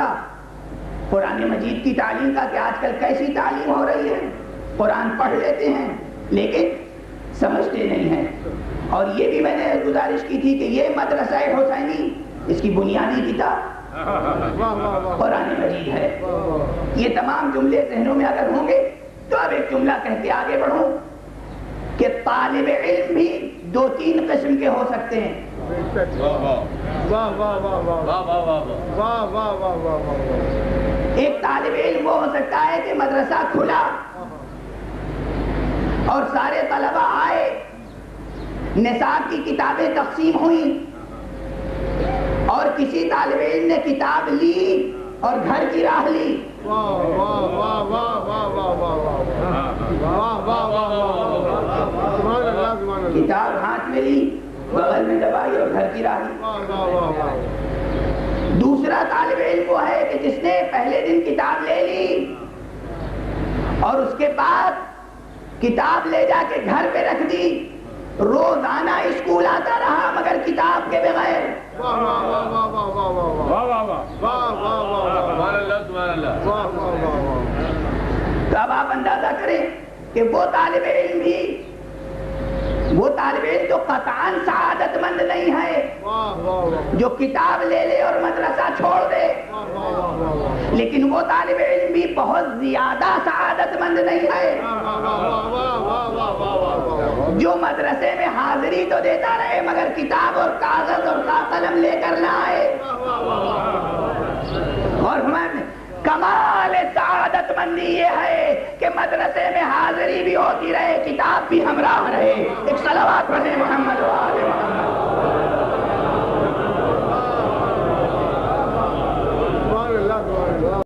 دیکھا قرآن مجید کی تعلیم کا کہ آج کل کیسی تعلیم ہو رہی ہے. قرآن پڑھ لیتے ہیں لیکن سمجھتے نہیں ہیں. اور یہ بھی میں نے گزارش کی تھی کہ یہ مدرسہ حسینی اس کی بنیادی کتاب قرآن مجید ہے. یہ تمام جملے ذہنوں میں اگر ہوں گے تو اب ایک جملہ کہہ کے آگے بڑھوں کہ طالب علم بھی 2-3 قسم کے ہو سکتے ہیں. ایک طالب علم وہ ہو سکتا ہے کہ مدرسہ کھلا اور سارے طلبہ آئے, نصاب کی کتابیں تقسیم ہوئیں اور کسی طالب علم نے کتاب لی اور گھر کی راہ لی. کتاب ہاتھ میں لی, بغل میں دبائی اور گھر کی راہ لی. دوسرا طالب علم وہ ہے کہ جس نے پہلے دن کتاب لے لی اور اس کے بعد کتاب لے جا کے گھر پہ رکھ دی, روزانہ اسکول آتا رہا مگر کتاب کے بغیر. تو اب آپ اندازہ کریں کہ وہ طالب علم جو قطعاً سعادت مند نہیں ہے جو کتاب لے لے اور مدرسہ چھوڑ دے, لیکن وہ طالب علم بھی بہت زیادہ سعادت مند نہیں ہے جو مدرسے میں حاضری تو دیتا رہے مگر کتاب اور کاغذ اور قلم لے کر نہ آئے. اور کمال سعادت مندی یہ ہے کہ مدرسے میں حاضری بھی ہوتی رہے, کتاب بھی ہمراہ رہے. ایک صلوات پڑھیں محمد و آل محمد.